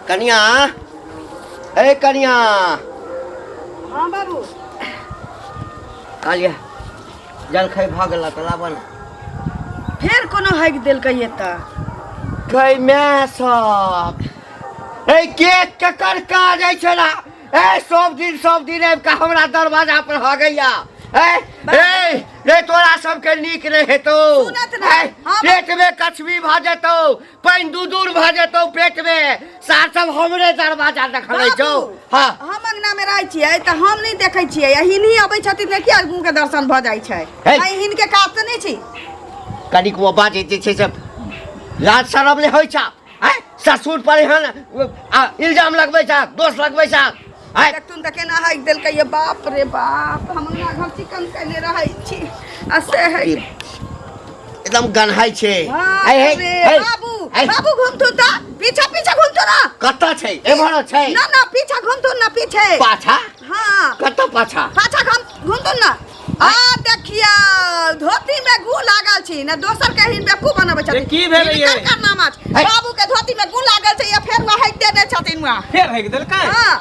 कनिया ए कनिया हाँ बाबू कालिया जलखै भ गेल त लाबन फिर कोनो हक देलकै एता कै मैं सब ए केक ककर काज छै ना ए सब दिन आबि के हमरा दरवाजा पर ह गइया ए रे तोरा सबके नीक नहीं हेतौ पेट में कछवी भ जेतौ पानी दूर भ जेतौ पेट में सार सब हमरे दरवाजा देखले छौ हां हम अंगना में रहै छियै त हम नहीं देखै छियै हिनी अबै छथिन ने कि आगू के दर्शन भ जाइ छै हिनके काज त नहीं छी कनिक वो बात छै सब लाज शरम ले होइ छ ससुर पर हन इल्जाम लगबै छ दोष लगबै छ देखतुन त केना हक देलकै ये बाप रे बाप हम अंगना घर चिकन कने रहै छी आ से है एकदम गनहाई छै बाबू बाबू घुमतु त पीछा घुमतु ना कत्ता छै एमहर छै ना पीछा घुमतु ना पीछे पाछा हां कत्ता पाछा घुमतु ना आ देखिया धोती में गू लागल छी ने दोसर के हिन बेकू बनाबै छथिन की भेलै ये नाम बाबू के धोती में गू लागल छै या फेर वहां देने छथिन वहां फेर हक देलकै हां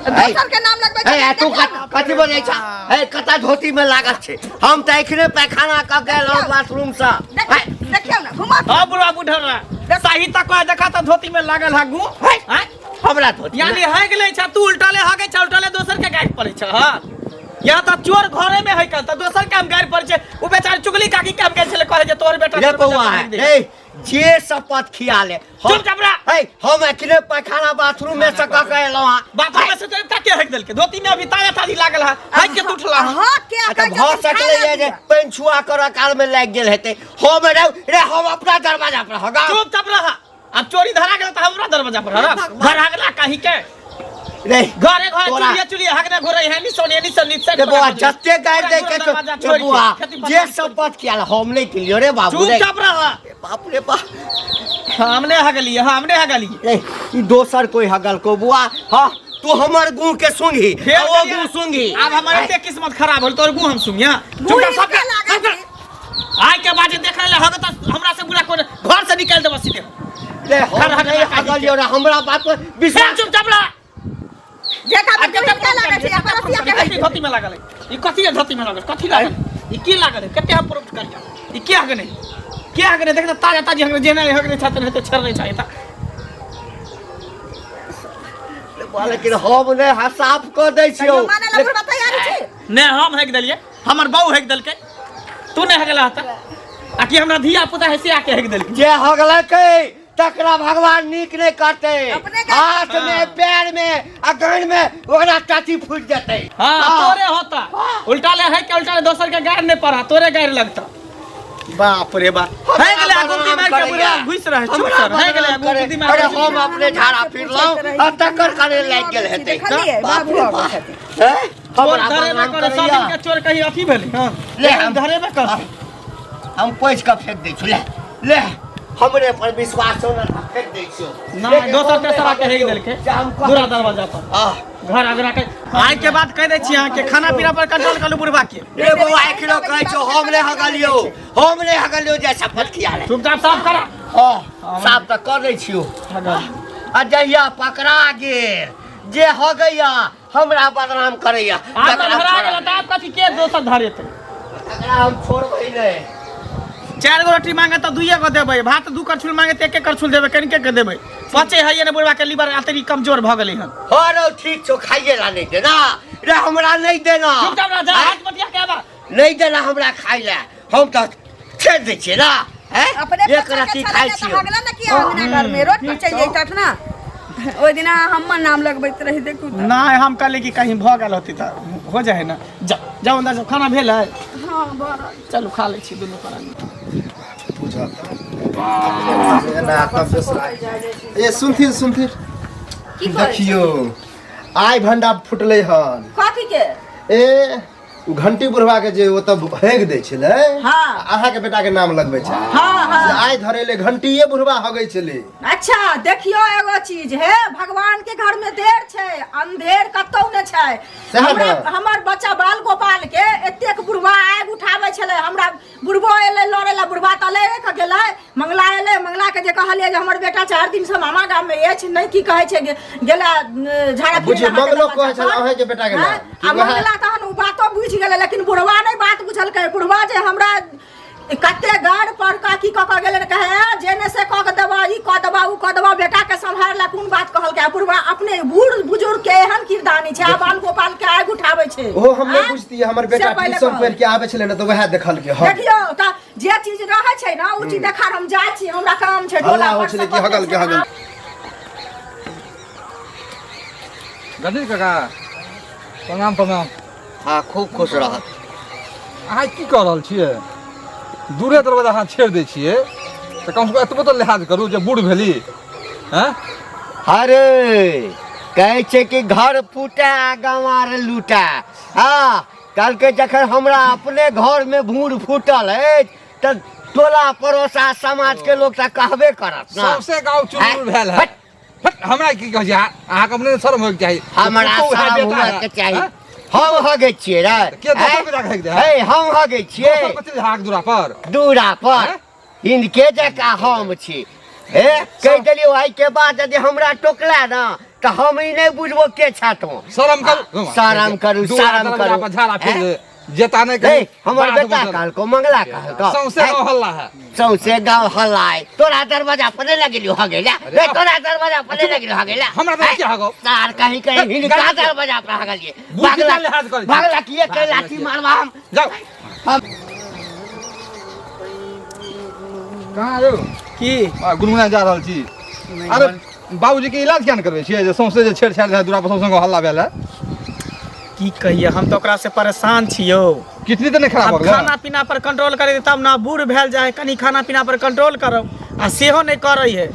दोसर के नाम लगबै छै ए तू कथि बोलै छ ए कता धोती में लागल छै हम त एखने पैखाना क गेलौ बाथरूम से देखियौ ना घुमा हां बुढ़ा बुढ़ा सही तक देखा त धोती में लागल है गू हमरा धोती यानी है गेलै छ तू उल्टाले हगे छ उल्टाले दोसर के गाइड पड़ै छ हां या त चोर घरे में है त दोसर काम गाइड पड़ै छै उ बेचारी चुगली काकी काम गेल छले कहे जे तोर बेटा रे बौआ ए जे शपथ खिया ले चुप चपरा हम एखने पैखाना बाथरूम में से क के एलौ बाथरूम में से त के हक देलके धोती में अभी ताजा ताजी लागल है हक के उठला हां क्या त भ सकले जे पेन छुआ कर काल में लाग गेल हेते हम रे हम अपना दरवाजा पर हगा चुप चप रहा अब चोरी धरा गेल त हमरा दरवाजा पर हरा घर हगला कहि के रे घरे चुलिया हगना घोरै है नि सोनिया रे बौआ जत्ते गाइड दे के बौआ जे शपथ किया हम नहीं किलियो रे बाबू रे चुप रहा बाप रे बाप हमने हगली रे ई दोसर कोई हगल को बुआ हां तू हमर गू के सुंगी ओ गू सुंगी अब हमारे ते किस्मत खराब होल तोर गू हम सुंगिया चुप सब आइ के बाजे देख ले हग त हमरा से बुरा को घर से निकाल देबो सीधे रे हगलियो रे हमरा बात पर विश्वास चुप चप रहा जेका के लागल छै अपरसिया के धोती में लागल ई कथि धोती में लागल कथि लागल ई की लागल कते हम प्रूफ करिया ई के हगने देख त ताजा ताजी हगने जेना हगने छतन हेते छर नहीं चाहिए बोले कि हम ने साफ क दै छियो माने ला बुढ़ा तैयार छै ने हम हक देलिए हमर बहू हक देलकै तू ने हगला त आ कि हमरा धिया पुता है से आके हक देलकै जे हगलकै तकरा भगवान नीक नहीं करते हाथ में पैर में आ गांड में ओकरा टाटी फूट जते हां तोरे होता उल्टा ले है के उल्टा ले दोसर के गाड़ नहीं पड़ा तोरे गाड़ लगता बाप रे बाप है गेले आगु दिमाग के बुरा घुस रहे चुप सर है गेले आगु दिमाग अरे हम अपने झाड़ा फिरलौ आ तकर करे लाग गेल हेते बाबू आबै छथिन चोर धरे में कर सब के चोर कहीं अथी भेले हां ले हम धरे में कर हम पैस का फेंक दे छु ले हमरे पर विश्वास हो ना फेंक दे छियो ना दोसर तेसरा के हेग देलके पूरा दरवाजा पर घर अगरा के आइ के बात कह दे छी अहाँ के खाना पीना पर कंट्रोल कर लो बुढ़वा के रे बौआ एकलो कहै छो हमरे हगलियो जे शपथ किया रे चुपचाप साफ करा हां साफ त कर दै छियो आ जहिया पकड़ा गेल जे हो गया हमरा बदनाम करैया आ धरा गेल त आप कथि के दोसर धरे त एकरा हम छोड़बै नै 4 गो रोटी मांगे तो 2 गो देबै भात 2 करछुल मांगे तो 1 करछुल देबै कनिके के देबै पचे है ने बुढ़वा के लीवर आतरी कमजोर भ गेलै हन हां ठीक छो खाइए ला नहीं देना रे हमरा नहीं देना चुपचाप रह जा हाथ मटिया के आबा नहीं देना हमरा खाइ ला हम त छेड़ दे छियै ना अपने एक रति खाइ छियै हगला ना कि अंगना घर में रोड पर चल जैतत ना ओइ दिना हमर नाम लगबैत रही देखू नहीं हम कहले कि कहीं भ गेल होती त हो जाए ना जाओ अंदर से खाना भेल है हां बड़ा चलो खा ले छी दोनों प्राणी पूजा ना तब दूसरा ए सुनथिर देखियो आइ भंडा फुटले हन कथि के ए उ घंटी बुढ़वा के जे ओत हेग दै छले हां अहाँ के बेटा के नाम लगबै छै हां आइ धरेले घंटीए बुढ़वा हगै छले अच्छा देखियो एगो चीज है भगवान के घर में देर छै अंधेर कतौ न छै हमर बच्चा बाल गोपाल के एतेक बुढ़वा आग उठाबै छले हमरा बुढ़बो एले लड़े ला बुढ़वा त ले के गेलै मंगला एले मंगला के जे कहलिए जे हमर बेटा 4 दिन से मामा गाम में अछि नहीं की कहै छै गेला झाड़ा बुझियो मंगलो कहै छल अहे के बेटा गेला आ मंगला तहन उ बातो बुझ गेलै लेकिन बुढ़वा नहीं बात बुझलकै बुढ़वा जे हमरा कते गाड़ पर का की क गेलै कहे जेने से क देबा ई क देबा उ क देबा बेटा के संभाल ला कोन बात कहलकै बुढ़वा अपने बूढ़ बुजुर्ग के एहन किरदानी छै आ बाल गोपाल के आग उठाबै छै ओ हम नहीं बुझती हमर बेटा ट्यूशन पढ़ के आबै छले न त वह देखल के हां देखियो त जे चीज रहै छै ना उ चीज देखा हम जाइ छी हमरा काम छै टोला हो छले कि हगल के हगल गणेश काका प्रणाम प्रणाम। हाँ खूब खुश रह। अहाँ की कह रहल छियै दूरे दरवाजा अहाँ छेड़ दै छियै तऽ कम से कम एतबो तऽ लिहाज करू जे बूढ़ भेली हैं। अरे कहै छै कि घर फूटा गंवार लूटा। हाँ कल के जखन हमरा अपने घर में भूर फूटल है त टोला पड़ोसा समाज के लोग त कहबे करत ना सबसे गाँव चुनमुन भेल है। हमरा की कहै छै अहाँ के अपने शर्म होइके चाही। हमरा शरम होइके चाही। हम हगे छियै रे के दोसर के जाके दे हे हम हगे छियै हाक दूरा पर इनके जका हम छी। हे कह देलियो आई के बाद यदि हमरा टोकला ना तो हम ही नहीं बुझबो के छातो। शर्म करू शर्म करू शर्म करू झाड़ा फिर जेता नहीं करे हमर बेटा काल को मंगला काल को सौंसे गाँव हल्ला है सौंसे गाँव हल्ला है। तोरा दरवाजा पर नहीं लगलियो हगेला रे तोरा दरवाजा पर नहीं लगलियो हगेला हमरा तो क्या हगो तार कहीं कहीं हिनका दरवाजा पर हगलिए भागला किए के लाठी मारवा हम जाओ कहाँ आयो की गुनगुना जा रहल छी। अरे बाबूजी के इलाज क्या करबे छियै जे सौंसे जे छेड़छाड़ है दूरा पर सौंसे गाँव हल्ला भेल है। की कहिए हम तो ओकरा से परेशान छियो। कितनी तो नहीं खराब हो गया खाना पीना पर कंट्रोल करे तब ना बूढ़ भेल जाए कनी खाना पीना पर कंट्रोल करो आ सेहो नहीं कर रही है।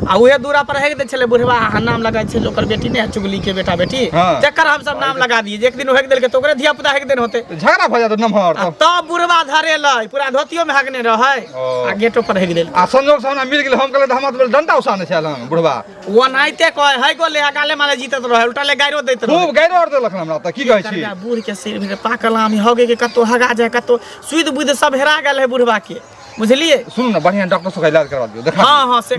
आ उहे दूरा पर हेक दे छले बुढ़वा नाम लगा छे ओकर बेटी ने चुगली के बेटा बेटी जकर हम सब नाम लगा दिए एक दिन हेक देल के तो ओकरे धिया पुता हेक दिन होते झगड़ा भ जात नमहर तब बुढ़वा धरे लै पूरा धोतियो में हगने रहे आ गेटो पर हेक देल आ संजोग से हमरा मिल गेल हम कहले हम तो डंडा उसाने छल बुढ़वा वो नाइते कहे है गो ले गाले माले जीतत रहे उल्टा ले गाइरो दैत रहे खूब गाइरो और देलक हमरा त की कहै छी बूढ़ के सिर में पाकल आम होगे के कतो हगा जाए कतो सुध बुध सब हेरा गेल है बुढ़वा के बुझलिए। सुन ना बढ़िया डॉक्टर से इलाज करवा दियो देखा हां हां से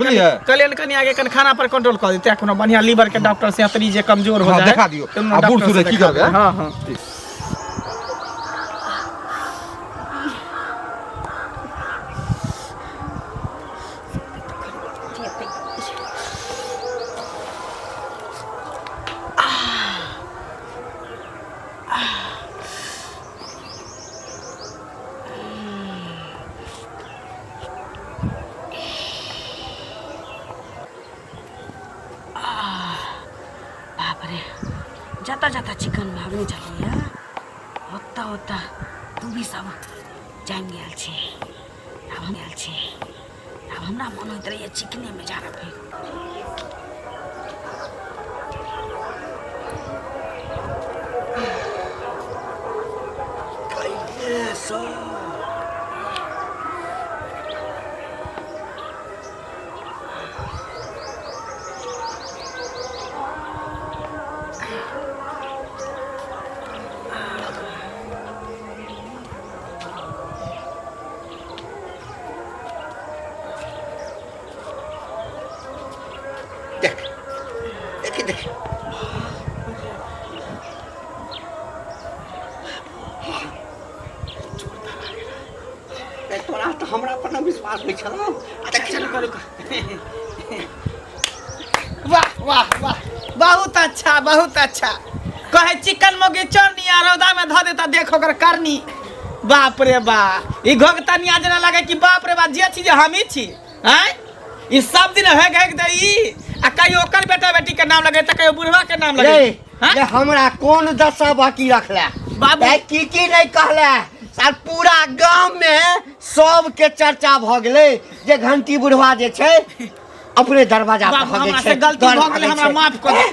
कल्याण कनी आगे कन खाना पर कंट्रोल कर देते कोनो बढ़िया लीवर के डॉक्टर से अतरी जे कमजोर हो जाए देखा दियो आ बूढ़ सुरे की करबे। हां हां जाता जाता चिकन भागने चलिए होता होता तू भी सब जान गया छे अब हम गया छे अब हमरा मन होइत रहे चिकने में जा रहा तोरा तो हमरा पर न विश्वास होई छलो। चल करू वाह वाह वाह बहुत अच्छा कहे चिकन मोगी चोरनी आ रौदा में ध देता देखो कर करनी बाप रे बा ई घोगतनी आज ना लगे कि बाप रे बा जे चीज हम ही छी हैं ई सब दिन हेग दे ई आ कहियो ओकर बेटा बेटी के नाम लगे त कहियो बुढ़वा के नाम लगे ये हमरा कौन दशा बाकी रखला बाबू की नहीं कहला साल पूरा गांव में सब के चर्चा भ गेलै जे घंटी बुढ़वा जे छै अपने दरवाजा पर हगे हमरा छै से गलती भ गेलै हमरा माफ कर दे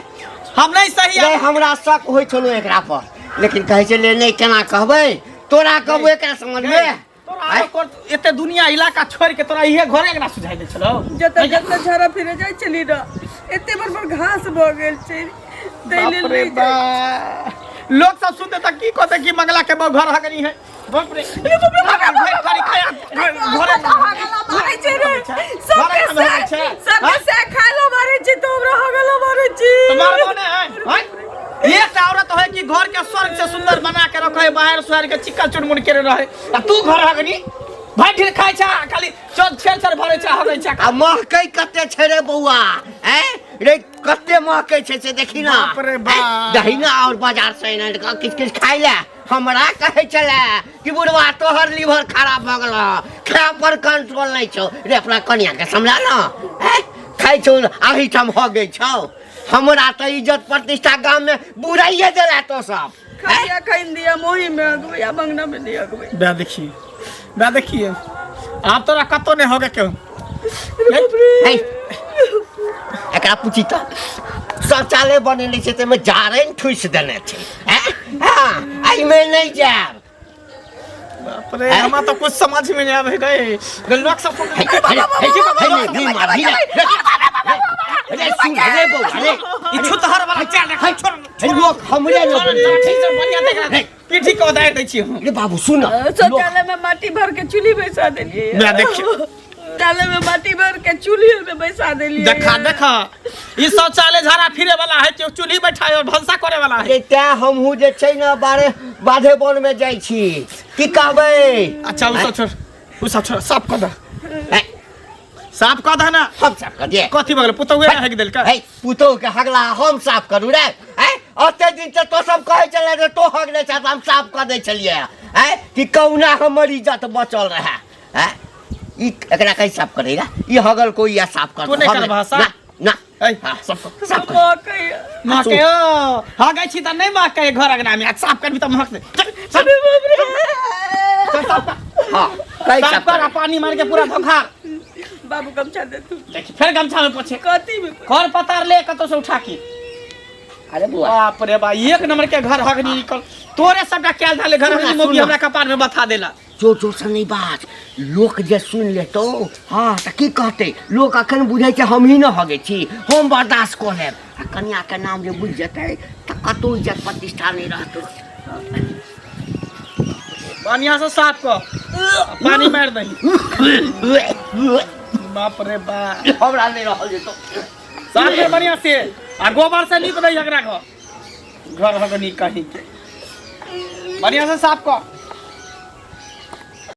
हम नहीं सही रे हमरा शक होय छलो एकरा पर लेकिन कहै छै ले नहीं केना कहबै तोरा कहबो एकरा समझ में तोरा एते दुनिया इलाका छोड़ के तोरा इहे घरे एकरा सुझाइ दे छलो जत जत झरा फिरे जाय चली र एते बड़ घास भ गेल छै दैले ले लोग सब सुनते तक की कहते कि मंगला के घर हगनी है बाप रे घरे भागला मारै छै रे सब के कहे बाहर सुहार के चिक्का चुनमुन करे रहे आ तू घर हगनी भाई ढेर खाइ छा खाली चल छेड़ भरे छा हगै छा आ महकै कते छै रे बौआ रे कते महकै छै से देखी ना बाप रे बाप। दहिना और बाजार से ने किछ खाइ ले हमरा कहे चले कि बुढ़वा तोहर लीवर खराब भ गेल खाय पर कंट्रोल नहीं छौ रे अपना कन्या के समझा ना खाइ छौ आही ठम हो गई छौ हमरा त इज्जत प्रतिष्ठा गांव में बुराइए देला तो सब खाया खाइन दिया मोही में अगवे या बंगना में दिया अगवे बा देखिए आप तोरा कतो ने होगे क्यों एकरा पूछी त शौचालय बनेले छै तेमे जारैन ठुस देने छै आई में नहीं जाब बाप रे हमरा तो कुछ समझ में नहीं आवे गए लोग सब ई छुतहर वाला चाल रख छोड़ लोग हमरे लोग ठीक से बढ़िया देख पीठी को दाय दै छी हम रे बाबू सुन शौचालय में माटी भर के चूल्ही बैसा देलिए मैं देखिए शौचालय में माटी भर के चूल्ही में बैसा देलिए देखा ई शौचालय झाड़ा फिरे वाला है कि चूल्ही बैठाए और भंसा करे वाला है रे त्या हमहू जे छै ना बाधे वन में जाइ छी की कहबै अच्छा उ सब छोड़ साफ कर दे साफ कर दे ना हम साफ कर दिए कथी भगल पुतौए हक देल का पुतौ के हगला हम साफ करू रे ओते दिन से तो सब कहे चले रे तो हगले छ हम साफ कर दै छलिए कि कौना हमर इज्जत बचल रहे ई एकरा कैसे साफ करेगा ई हगल कोई या साफ कर तू नहीं कर भाषा ना साफ साफ मां के हा गई छी त नहीं मां के घर अगना में साफ करबी त महक दे हां साफ कर पानी मार के पूरा धोखा बाबू गमछा दे तू देखी फिर गमछा में पोछे कथी में घर पतार ले कतो से उठा के अरे बुआ बाप रे बा एक नंबर के घर हगनी निकल तोरे सबटा कैल धाले घर हगनी मोगी हमरा कपार में बता देला जोर जोर से नहीं बात लोग जे सुन ले तो हाँ त की कहते लोग अखन बुझे छै हम ही न हगे छी हम बर्दाश्त कर लेब आ कन्या के नाम जे बुझ जेतै त कतो इज्जत प्रतिष्ठा नहीं रहतै बढ़िया से साफ कर पानी मार दही बाप रे बा हमरा नहीं रहल जेतो साफ कर बढ़िया से आ गोबर से नीप दही एकरा घर हगनी कहीं के बढ़िया से साफ कर